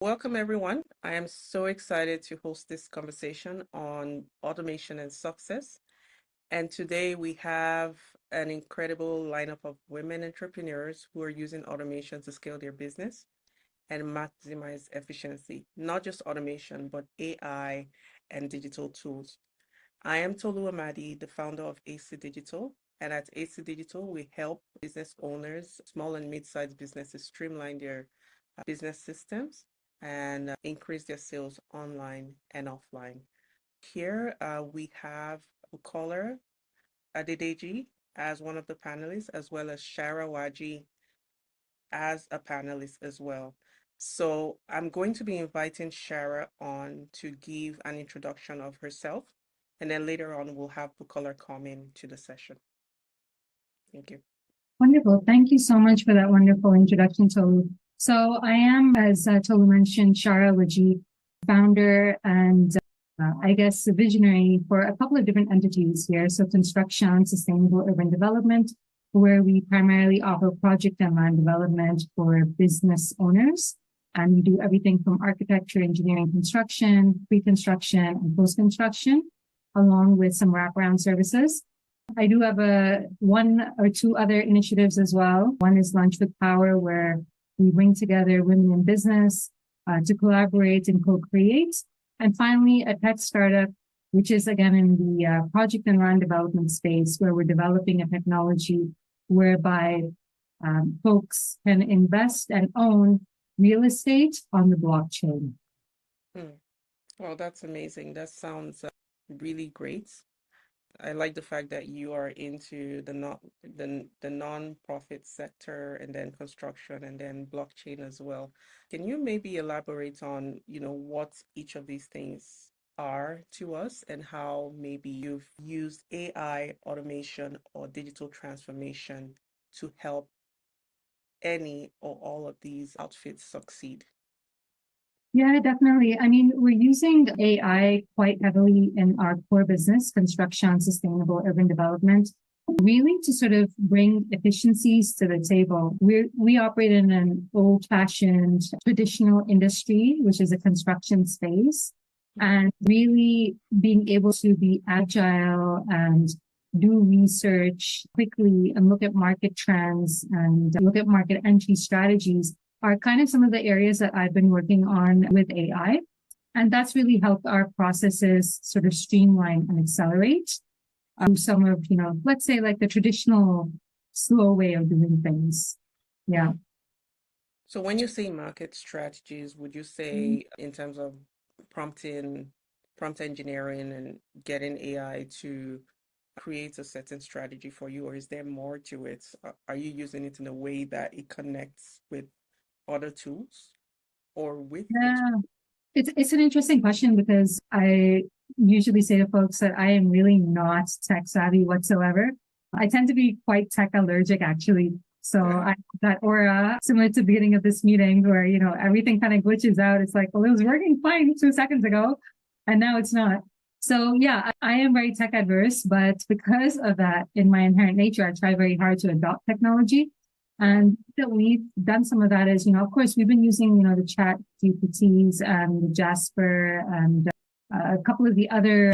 Welcome, everyone. I am so excited to host this conversation on automation and success. And today we have an incredible lineup of women entrepreneurs who are using automation to scale their business and maximize efficiency, not just automation, but AI and digital tools. I am Tolu Amadi, the founder of AC Digital. And at AC Digital, we help business owners, small and mid-sized businesses streamline their business systems and increase their sales online and offline. Here we have Bukola Adedeji as one of the panelists, as well as Shara Wajih as a panelist as well. So I'm going to be inviting Shara on to give an introduction of herself, and then later on we'll have Bukola come in to the session. Thank you. Wonderful. Thank you so much for that wonderful introduction, Tolu. So I am, as Tolu mentioned, Shara Wajih, founder and I guess a visionary for a couple of different entities here. So Constructschon, Sustainable Urban Development, where we primarily offer project and land development for business owners. And we do everything from architecture, engineering, construction, pre-construction, and post-construction, along with some wraparound services. I do have one or two other initiatives as well. One is Lunch with Power, where we bring together women in business to collaborate and co-create. And finally, a tech startup, which is again in the project and land development space, where we're developing a technology whereby folks can invest and own real estate on the blockchain. Well, that's amazing. That sounds really great. I like the fact that you are into the non-profit sector and then construction and then blockchain as well. Can you maybe elaborate on, what each of these things are to us and how maybe you've used AI, automation, or digital transformation to help any or all of these outfits succeed? Yeah, definitely. I mean, we're using AI quite heavily in our core business, Constructschon, Sustainable Urban Development, really to sort of bring efficiencies to the table. We operate in an old-fashioned traditional industry, which is a construction space, and really being able to be agile and do research quickly and look at market trends and look at market entry strategies are kind of some of the areas that I've been working on with AI. And that's really helped our processes sort of streamline and accelerate some of, let's say like the traditional slow way of doing things. Yeah. So when you say market strategies, would you say in terms of prompt engineering and getting AI to create a certain strategy for you, or is there more to it? Are you using it in a way that it connects with other tools or with? Yeah, it's an interesting question because I usually say to folks that I am really not tech savvy whatsoever. I tend to be quite tech allergic, actually. So I have that aura similar to the beginning of this meeting where, everything kind of glitches out. It's like, well, it was working fine 2 seconds ago and now it's not. So yeah, I am very tech adverse, but because of that, in my inherent nature, I try very hard to adopt technology. And that we've done some of that is, of course, we've been using, the chat GPTs and the Jasper and a couple of the other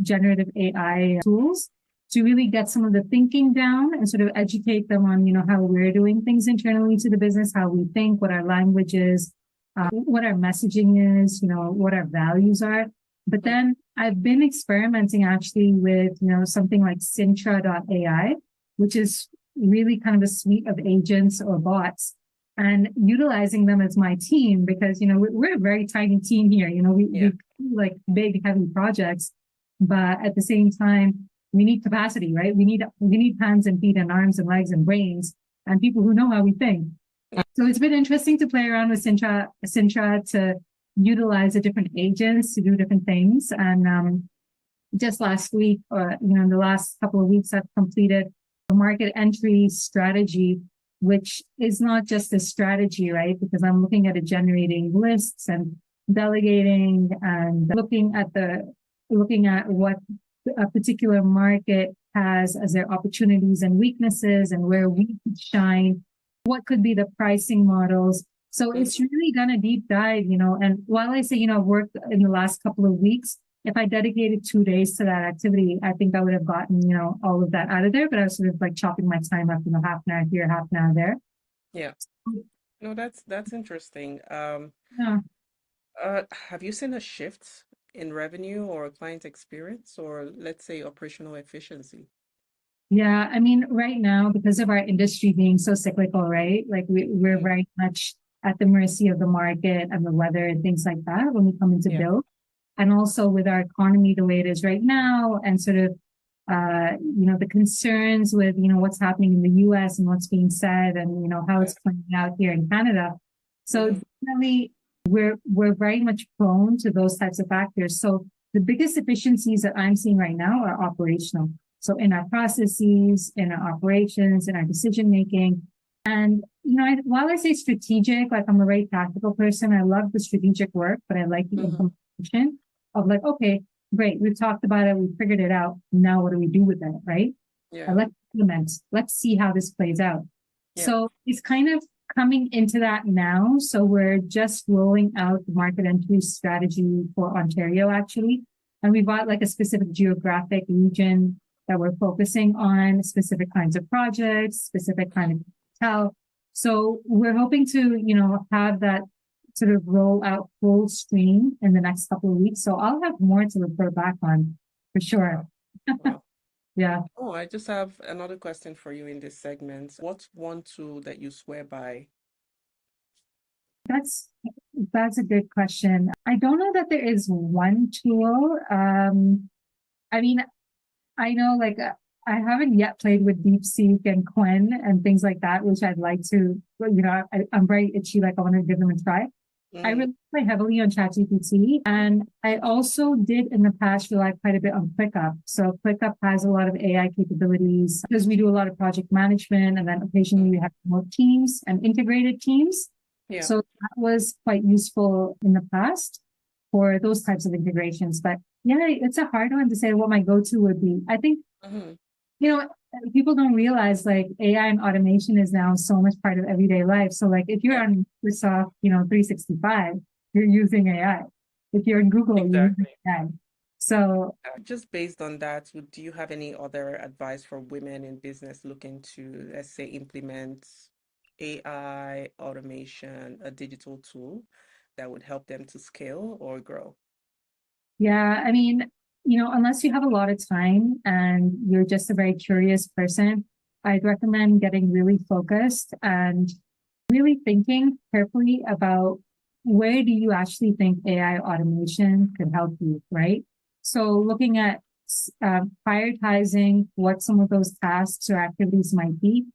generative AI tools to really get some of the thinking down and sort of educate them on, how we're doing things internally to the business, how we think, what our language is, what our messaging is, what our values are. But then I've been experimenting actually with, something like Sintra.ai, which is really kind of a suite of agents or bots and utilizing them as my team because, we're a very tiny team here. We do like big, heavy projects, but at the same time, we need capacity, right? We need hands and feet and arms and legs and brains and people who know how we think. So it's been interesting to play around with Sintra to utilize the different agents to do different things. And just last week, or in the last couple of weeks, I've completed a market entry strategy, which is not just a strategy, right? Because I'm looking at generating lists and delegating and looking at what a particular market has as their opportunities and weaknesses and where we could shine, what could be the pricing models. So it's Mhm. really done a deep dive, and while I say, I've worked in the last couple of weeks, if I dedicated 2 days to that activity, I think I would have gotten, all of that out of there, but I was sort of like chopping my time up, half an hour here, half an hour there. Yeah. No, that's interesting. Yeah. Have you seen a shift in revenue or client experience or let's say operational efficiency? Yeah, I mean, right now, because of our industry being so cyclical, right? Like we're Mhm. very much at the mercy of the market and the weather and things like that when we come into Yeah. build. And also with our economy the way it is right now, and sort of the concerns with, what's happening in the US and what's being said and, how Yeah. it's playing out here in Canada. So Hmm. definitely we're very much prone to those types of factors. So the biggest efficiencies that I'm seeing right now are operational. So in our processes, in our operations, in our decision making. And, while I say strategic, like I'm a very tactical person, I love the strategic work, but I like the Hmm. implementation of like, okay, great, we've talked about it, we figured it out. Now what do we do with it, right? Yeah. And let's implement, let's see how this plays out. Yeah. So it's kind of coming into that now. So we're just rolling out the market entry strategy for Ontario, actually. And we've got like a specific geographic region that we're focusing on, specific kinds of projects, specific kind Mhm. of tell. So we're hoping to, have that sort of roll out full stream in the next couple of weeks. So I'll have more to report back on for sure. Wow. Wow. Yeah. Oh, I just have another question for you in this segment. What's one tool that you swear by? That's that's a good question. I don't know that there is one tool. I mean, I know like I haven't yet played with DeepSeek and Quen and things like that, which I'd like to. I'm very itchy. Like I want to give them a try. I Mm, rely heavily on ChatGPT, and I also did in the past rely quite a bit on ClickUp. So ClickUp has a lot of AI capabilities because we do a lot of project management, and then occasionally mm, we have more teams and integrated teams. yeah. So that was quite useful in the past for those types of integrations. But yeah, it's a hard one to say what my go-to would be. I think, Hmm. you know, people don't realize like AI and automation is now so much part of everyday life. So like if you're Yeah, on Microsoft, 365, you're using AI. If you're in Google, you're using exactly. AI. So Just based on that, do you have any other advice for women in business looking to, let's say, implement AI, automation, a digital tool that would help them to scale or grow? yeah, I mean, unless you have a lot of time and you're just a very curious person, I'd recommend getting really focused and really thinking carefully about where do you actually think AI automation could help you, right? So looking at prioritizing what some of those tasks or activities might be,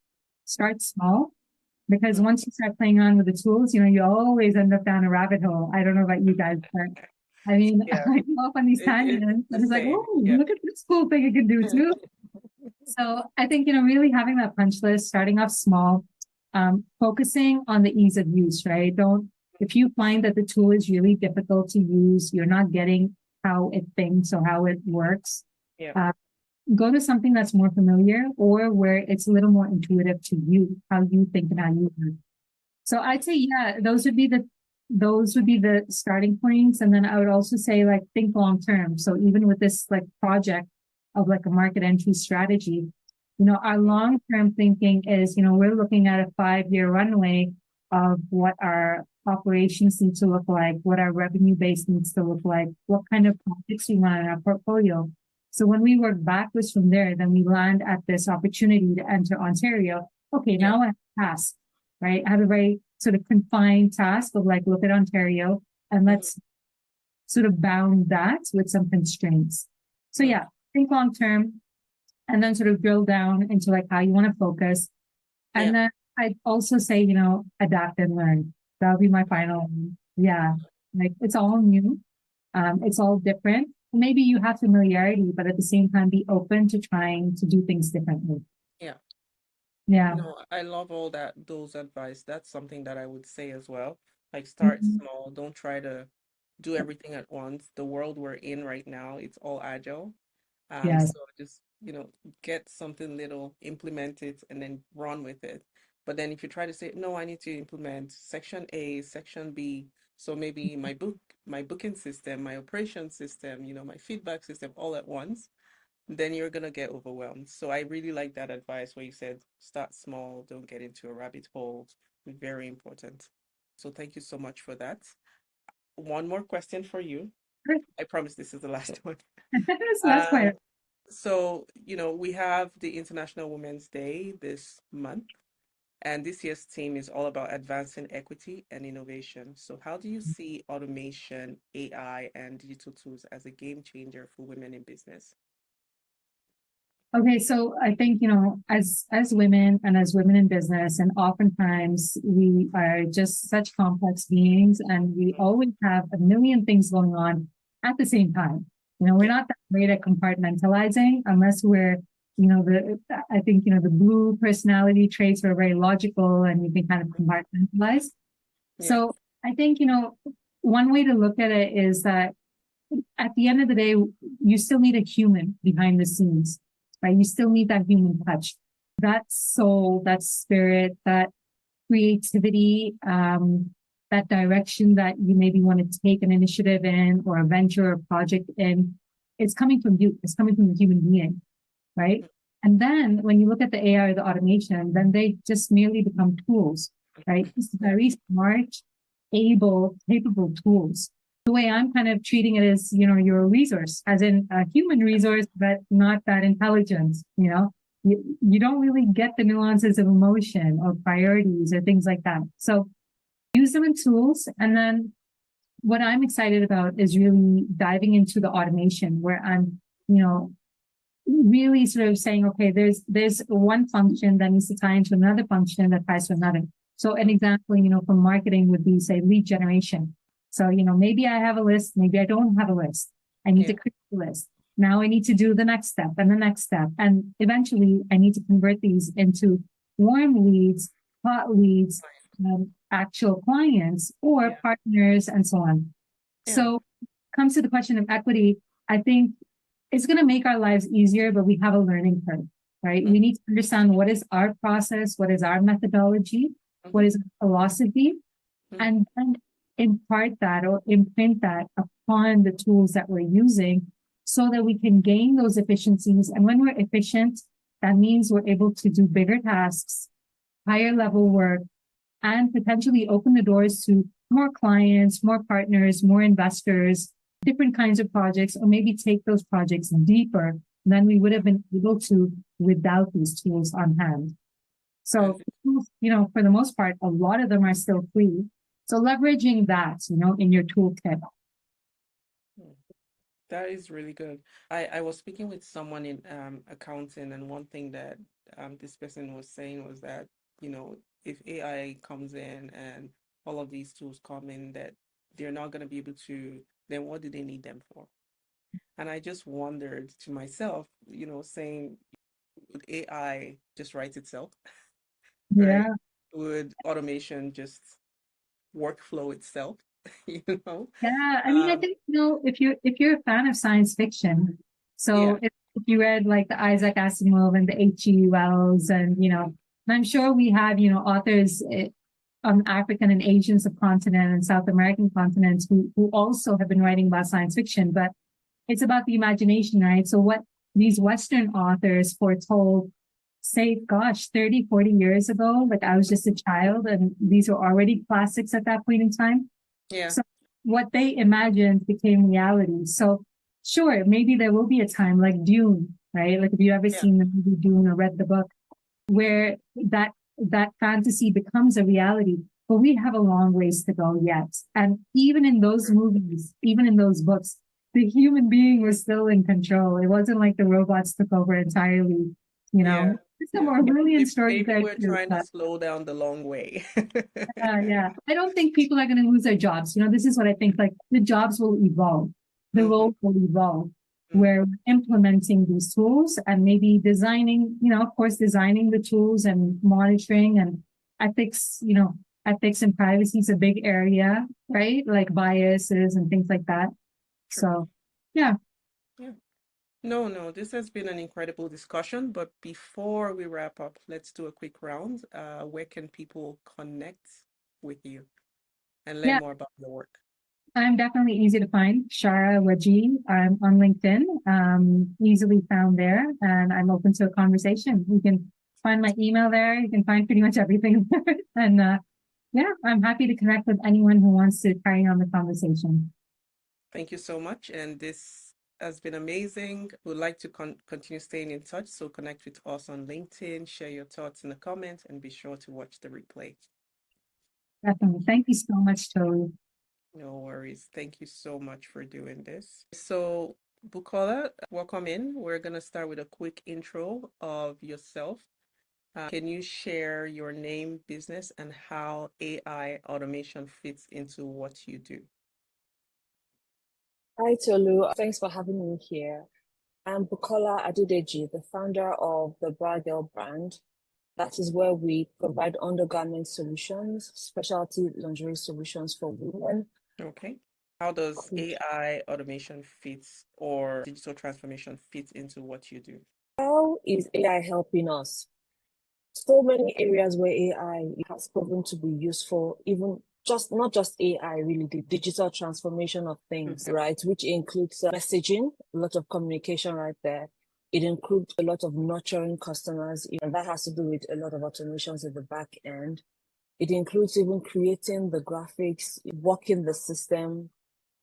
start small. Because Mm. once you start playing around with the tools, you always end up down a rabbit hole. I don't know about you guys, but I mean, Yeah, I go off on these it's tangents the and it's like, same. oh, Yeah. look at this cool thing it can do too. So I think, really having that punch list, starting off small, focusing on the ease of use, right? If you find that the tool is really difficult to use, you're not getting how it thinks or how it works, Yeah. uh, go to something that's more familiar or where it's a little more intuitive to you, how you think and how you work. So I'd say, yeah, those would be the starting points. And then I would also say like think long term. So even with this like project of like a market entry strategy, our Mm. long term thinking is, we're looking at a 5 year runway of what our operations need to look like, what our revenue base needs to look like, what kind of projects we want in our portfolio. So when we work backwards from there, then we land at this opportunity to enter Ontario. Okay, Yeah. now I have a task, right? I have a very sort of confined task of like, look at Ontario and Hmm. let's sort of bound that with some constraints. So Mm. yeah, think long term and then sort of drill down into like how you want to focus. And Yeah. then I'd also say, adapt and learn. That would be my final one. Yeah. Like it's all new. It's all different. Maybe you have familiarity, but at the same time, be open to trying to do things differently. Yeah. Yeah. No, I love all those advice. That's something that I would say as well. Like start Mhm. small. Don't try to do everything at once. The world we're in right now, it's all agile. Yes. So just, get something little, implement it, and then run with it. But then if you try to say, no, I need to implement section A, section B, so maybe my booking system, my operation system, my feedback system all at once, then you're gonna get overwhelmed. So I really like that advice where you said start small, don't get into a rabbit hole. Very important. So thank you so much for that. One more question for you. I promise this is the last one. Last Um, part. so, we have the International Women's Day this month, and this year's theme is all about advancing equity and innovation. So how do you see automation, AI, and digital tools as a game changer for women in business? Okay, so I think, as women and as women in business, and oftentimes we are just such complex beings and we always have a million things going on at the same time. We're Yeah, not that great at compartmentalizing unless we're, I think, the blue personality traits are very logical and you can kind of compartmentalize. yeah, So I think, one way to look at it is that at the end of the day, you still need a human behind the scenes, right? You still need that human touch, that soul, that spirit, that creativity, that direction that you maybe want to take an initiative in or a venture or project in. It's coming from you. It's coming from the human being, right? And then when you look at the AI or the automation, then they just merely become tools, right? It's yeah, very smart, able, capable tools. The way I'm kind of treating it is, you're a resource, as in a human resource, but not that intelligence. You don't really get the nuances of emotion or priorities or things like that. So use them in tools. And then what I'm excited about is really diving into the automation where I'm, really sort of saying, okay, there's one function that needs to tie into another function that ties to another. So an example, from marketing would be, say, lead generation. So, maybe I have a list, maybe I don't have a list. I need yeah, to create a list. Now I need to do the next step and the next step. And eventually I need to convert these into warm leads, hot leads, actual clients or yeah, partners and so on. yeah, So comes to the question of equity, I think it's going to make our lives easier, but we have a learning curve, right? mm, We need to understand what is our process, what is our methodology, what mhm, is our philosophy, mhm, and then impart that or imprint that upon the tools that we're using so that we can gain those efficiencies. And when we're efficient, that means we're able to do bigger tasks, higher level work, and potentially open the doors to more clients, more partners, more investors, different kinds of projects, or maybe take those projects deeper than we would have been able to without these tools on hand. So, and for the most part, a lot of them are still free. So leveraging that, in your toolkit. mm, that is really good. I was speaking with someone in accounting, and one thing that this person was saying was that, if AI comes in and all of these tools come in, that they're not going to be able to, then what do they need them for? And I just wondered to myself, saying, would AI just write itself, right? Yeah. Would automation just workflow itself, you know? Yeah, I mean, I Um, think if you're a fan of science fiction, yeah, so if you read like the Isaac Asimov and the H.G. Wells, and and I'm sure we have authors on African and Asian subcontinent and South American continents who also have been writing about science fiction, but it's about the imagination, right? So what these Western authors foretold, say, gosh, 30, 40 years ago, like I was just a child, and these were already classics at that point in time. yeah, So what they imagined became reality. So sure, maybe there will be a time like Dune, right? Like if you've ever yeah, seen the movie Dune or read the book, yeah, where that fantasy becomes a reality. But we have a long ways to go yet. And even in those sure. movies, even in those books, the human being was still in control. It wasn't like the robots took over entirely, Yeah, There's some yeah. more brilliant stories Maybe there we're too. trying to But slow down the long way. yeah, I don't think people are going to lose their jobs. This is what I think. Like the jobs will evolve, the Hmm. roles will evolve. Mm, We're implementing these tools and maybe designing, of course, designing the tools and monitoring and ethics. Ethics and privacy is a big area, right? Like biases and things like that. true. So, yeah. Yeah. No, no, this has been an incredible discussion, but before we wrap up, let's do a quick round. Where can people connect with you and learn Yeah, more about your work? I'm definitely easy to find. Shara Wajih. I'm on LinkedIn, easily found there, and I'm open to a conversation. You can find my email there. You can find pretty much everything there. And yeah, I'm happy to connect with anyone who wants to carry on the conversation. Thank you so much. And this has been amazing. We'd like to continue staying in touch. So connect with us on LinkedIn, share your thoughts in the comments, and be sure to watch the replay. Definitely. Thank you so much, Toby. No worries. Thank you so much for doing this. So, Bukola, welcome in. We're going to start with a quick intro of yourself. Can you share your name, business, and how AI automation fits into what you do? Hi, Tolu. Thanks for having me here. I'm Bukola Adedeji, the founder of the TheBraGirl brand. That is where we provide undergarment solutions, specialty lingerie solutions for women. Okay. How does AI automation fit or digital transformation fit into what you do? How is AI helping us? So many areas where AI has proven to be useful, even just not just AI, really, the digital transformation of things, right? Which includes messaging, a lot of communication right there. It includes a lot of nurturing customers, and that has to do with a lot of automations at the back end. It includes even creating the graphics, working the system,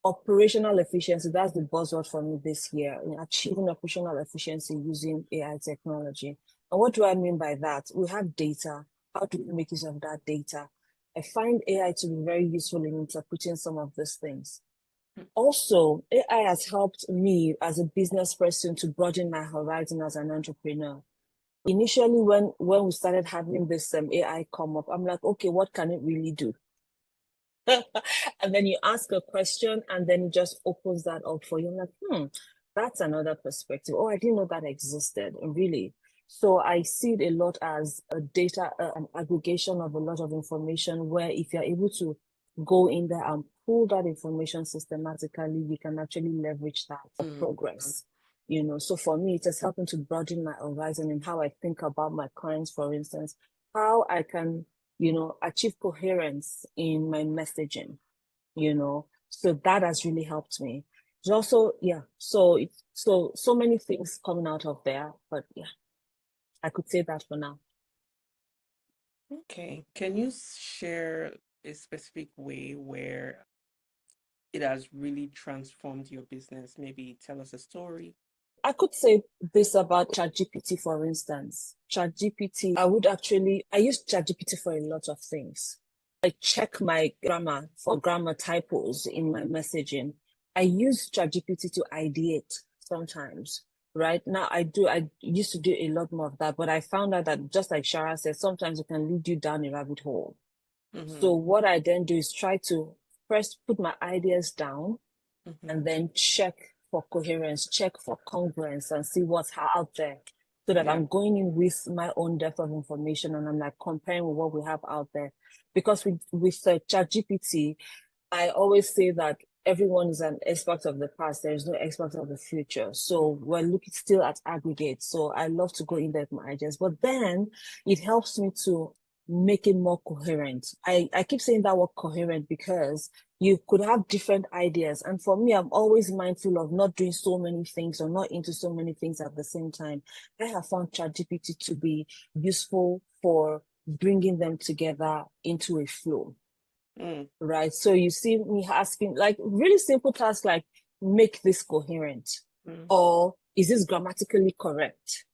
operational efficiency. That's the buzzword for me this year, in achieving operational efficiency using AI technology. And what do I mean by that? We have data. How do we make use of that data? I find AI to be very useful in interpreting some of these things. Also, AI has helped me as a business person to broaden my horizon as an entrepreneur. Initially, when we started having this AI come up, I'm like, okay, what can it really do? And then you ask a question and then it just opens that up for you. I'm like, that's another perspective. Oh, I didn't know that existed, really. So I see it a lot as a data, an aggregation of a lot of information where if you're able to go in there and pull that information systematically, we can actually leverage that for progress. So for me, it has helped to broaden my horizon in how I think about my clients, for instance, how I can achieve coherence in my messaging, so that has really helped me. It's also, so many things coming out of there, but yeah, I could say that for now. Okay. Can you share a specific way where it has really transformed your business? Maybe tell us a story. I could say this about ChatGPT, for instance. ChatGPT, I use ChatGPT for a lot of things. I check my grammar for grammar typos in my messaging. I use ChatGPT to ideate sometimes. Right now, I used to do a lot more of that, but I found out that just like Shara said, sometimes it can lead you down a rabbit hole. So what I then do is try to first put my ideas down and then check for coherence, check for congruence, and see what's out there, so that I'm going in with my own depth of information and I'm like comparing with what we have out there. Because with ChatGPT, I always say that everyone is an expert of the past. There is no expert of the future. So we're looking still at aggregate. So I love to go in there with my ideas, but then it helps me to make it more coherent. I keep saying that word coherent because you could have different ideas. And for me, I'm always mindful of not doing so many things or not into so many things at the same time. I have found ChatGPT to be useful for bringing them together into a flow. Right. So you see me asking like really simple tasks like make this coherent, or is this grammatically correct?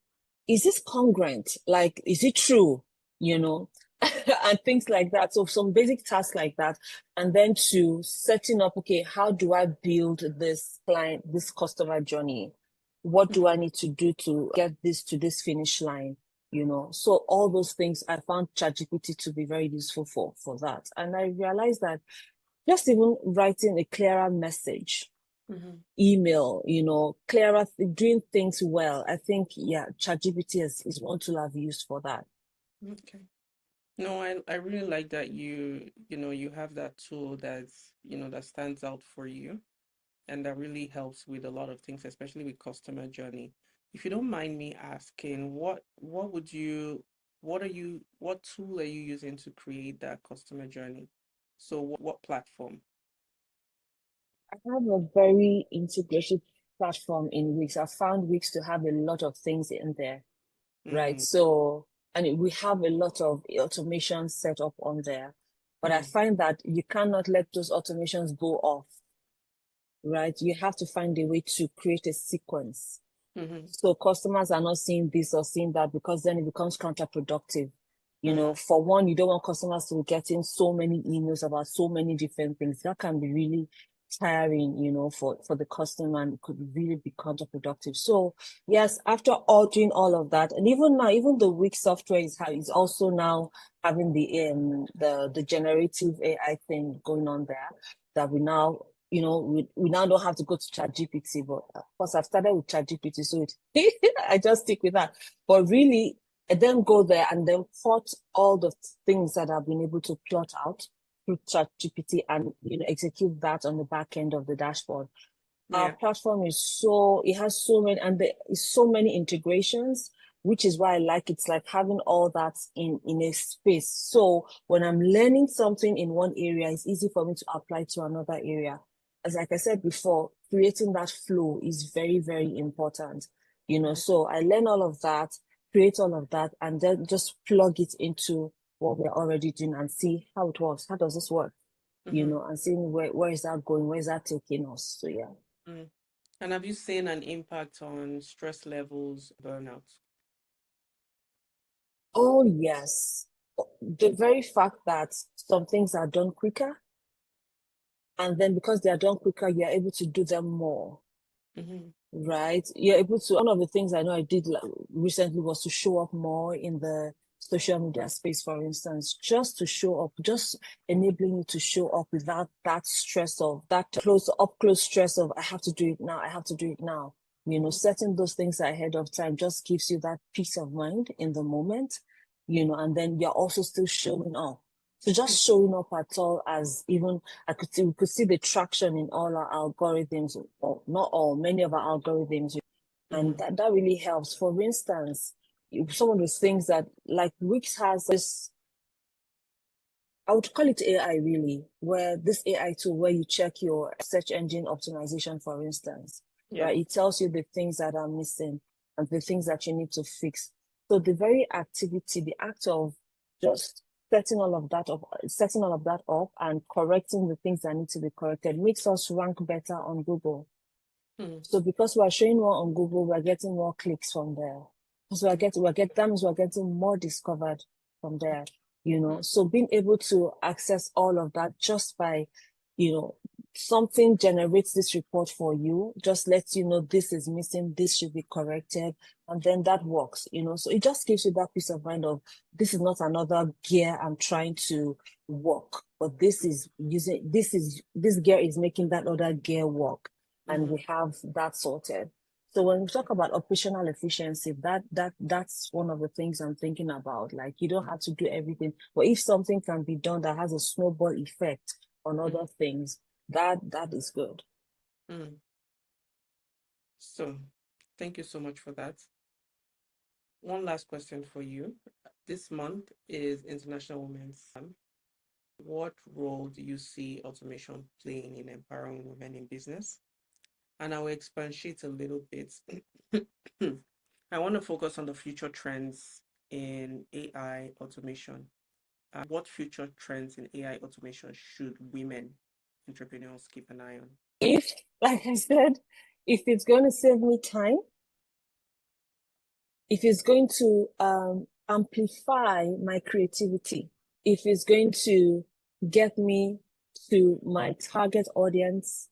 Is this congruent? Like, is it true? And things like that. So some basic tasks like that. And then to setting up, okay, how do I build this customer journey? What do I need to do to get this to this finish line? So all those things I found ChatGPT to be very useful for that. And I realized that just even writing a clearer message, email, clearer, doing things well. I think, ChatGPT is one tool I've used for that. Okay. No, I really like that you have that tool that stands out for you. and that really helps with a lot of things, especially with customer journey. If you don't mind me asking, what tool are you using to create that customer journey? So what platform? I have a very integrated platform in Wix. I found Wix to have a lot of things in there, right? Mm, So, we have a lot of automation set up on there, but I mm, find that you cannot let those automations go off, right? You have to find a way to create a sequence. mm-hmm, So customers are not seeing this or seeing that, because then it becomes counterproductive. mm, For one, you don't want customers to be getting so many emails about so many different things. That can be really tiring, for the customer, and it could really be counterproductive. So yes, after all doing all of that, and even now, even the Wix software is also now having the generative AI thing going on there, that we now, we now don't have to go to ChatGPT, but of course I've started with ChatGPT, so I just stick with that. But really, I then go there and then plot all the things that I've been able to plot out through ChatGPT, and execute that on the back end of the dashboard. Our yeah. platform it has so many, and there is so many integrations, which is why I like it. It's like having all that in a space. So when I'm learning something in one area, it's easy for me to apply to another area. As like I said before, creating that flow is very, very important. So I learn all of that, create all of that, and then just plug it into what we're already doing and see how it works. How does this work? Mm-hmm, And seeing where is that going? Where is that taking us? So yeah. mm. And have you seen an impact on stress levels, burnout? Oh, yes. The very fact that some things are done quicker, and then because they are done quicker, you're able to do them more, Mm-hmm, right? You're able to, one of the things I know I did recently was to show up more in the social media space, for instance, just to show up, just enabling you to show up without that stress of that close stress of, I have to do it now, I have to do it now. Setting those things ahead of time just gives you that peace of mind in the moment, and then you're also still showing up. So just showing up at all, as even we could see the traction in all our algorithms, or not all, many of our algorithms, and mm-hmm, that really helps. For instance, some of those things that, like, Wix has this, I would call it AI really, where this AI tool where you check your search engine optimization, for instance, yeah. right? It tells you the things that are missing and the things that you need to fix. So the very activity, the act of just setting all of that up and correcting the things that need to be corrected makes us rank better on Google. Mm-hmm, So because we're showing more on Google, we're getting more clicks from there. Because that means we're getting more discovered from there, So being able to access all of that just by, you know, something generates this report for you, just lets you know this is missing, this should be corrected, and then that works, So it just gives you that peace of mind of, this is not another gear I'm trying to work, but this gear is making that other gear work, and mm-hmm, we have that sorted. So when we talk about operational efficiency, that's one of the things I'm thinking about. Like, you don't have to do everything, but if something can be done that has a snowball effect on other things, that is good. mm-hmm. So, thank you so much for that. One last question for you. This month is International Women's Month. What role do you see automation playing in empowering women in business? And I will expatiate a little bit. I want to focus on the future trends in AI automation. What future trends in AI automation should women entrepreneurs keep an eye on? If, like I said, if it's going to save me time, if it's going to amplify my creativity, if it's going to get me to my target audience,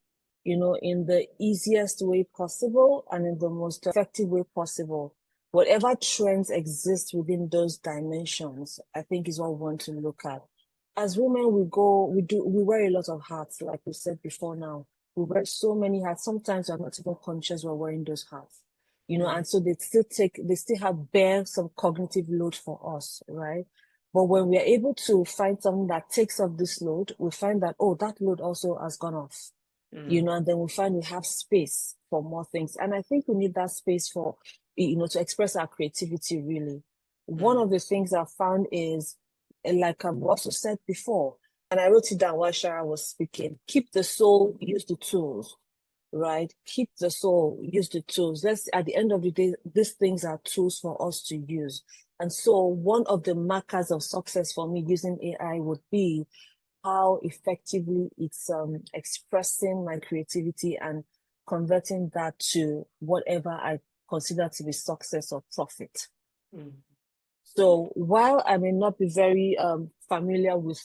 in the easiest way possible and in the most effective way possible, whatever trends exist within those dimensions, I think is what we want to look at. As women, we wear a lot of hats, like we said before now. We wear so many hats. Sometimes we're not even conscious we're wearing those hats, and so they still bear some cognitive load for us, right? But when we are able to find something that takes off this load, we find that, oh, that load also has gone off, And then we find we have space for more things. And I think we need that space for, to express our creativity, really. One of the things I found is, like I've also said before, and I wrote it down while Shara was speaking, keep the soul, use the tools, right? Keep the soul, use the tools. At the end of the day, these things are tools for us to use. And so one of the markers of success for me using AI would be how effectively it's expressing my creativity and converting that to whatever I consider to be success or profit. So while I may not be very familiar with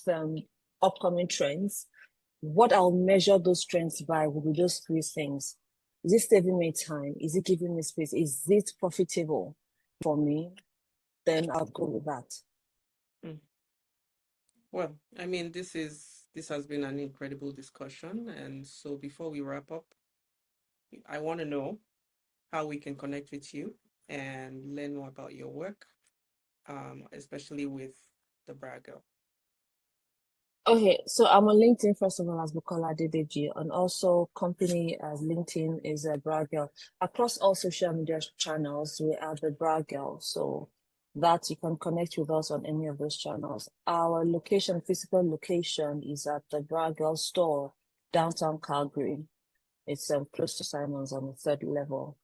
upcoming trends, what I'll measure those trends by will be those three things. Is it saving me time? Is it giving me space? Is it profitable for me? Then I'll go with that. Well, I mean, this has been an incredible discussion. And so before we wrap up, I want to know how we can connect with you and learn more about your work, especially with TheBraGirl. Okay, so I'm on LinkedIn first of all as Bukola Adedeji, and also company as LinkedIn is TheBraGirl. Across all social media channels, we are TheBraGirl, so that you can connect with us on any of those channels. Our location, physical location, is at TheBraGirl store, downtown Calgary. It's close to Simon's on the 3rd level.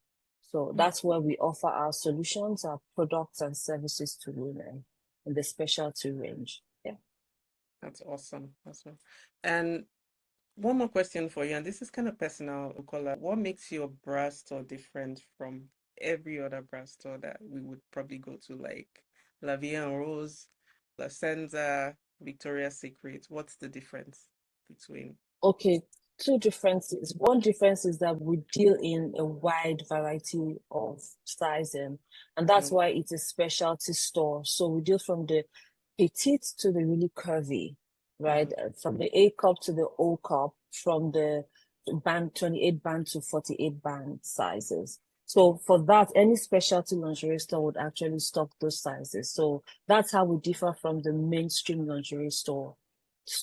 So that's where we offer our solutions, our products and services to women in the specialty range. Yeah. That's awesome. Awesome. And one more question for you, and this is kind of personal, Bukola. What makes your bra store different from every other bra store that we would probably go to, like La Vie en Rose, La Senza, Victoria's Secret? What's the difference between? Okay, two differences. One difference is that we deal in a wide variety of sizing, and that's why it's a specialty store. So we deal from the petite to the really curvy, right? From the A cup to the O cup, from the band 28 band to 48 band sizes. So for that, any specialty lingerie store would actually stock those sizes. So that's how we differ from the mainstream lingerie stores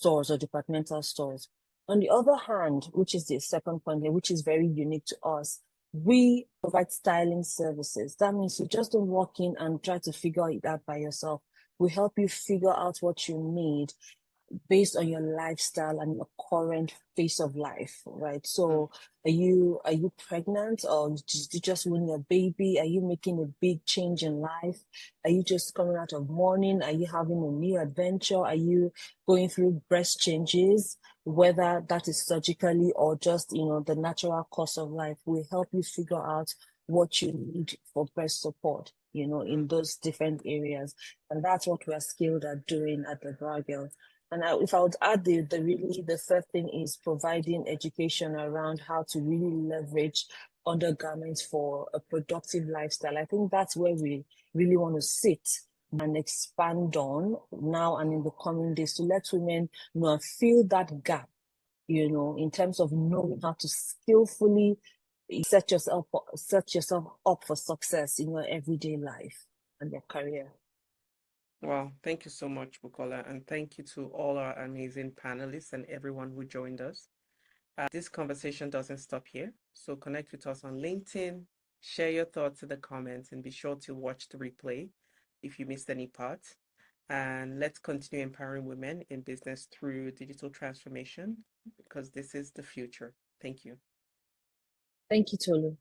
or departmental stores. On the other hand, which is the second point here, which is very unique to us, we provide styling services. That means you just don't walk in and try to figure it out by yourself. We help you figure out what you need based on your lifestyle and your current phase of life, right? So are you pregnant, or did you just win your baby? Are you making a big change in life? Are you just coming out of mourning? Are you having a new adventure? Are you going through breast changes, whether that is surgically or just the natural course of life? We help you figure out what you need for breast support, in those different areas. And that's what we are skilled at doing at TheBraGirl. And if I would add the third thing is providing education around how to really leverage undergarments for a productive lifestyle. I think that's where we really want to sit and expand on now and in the coming days to let women fill that gap, in terms of knowing how to skillfully set yourself up for success in your everyday life and your career. Well, thank you so much, Bukola, and thank you to all our amazing panelists and everyone who joined us. This conversation doesn't stop here, so connect with us on LinkedIn, share your thoughts in the comments, and be sure to watch the replay if you missed any part. And let's continue empowering women in business through digital transformation, because this is the future. Thank you. Thank you, Tolu.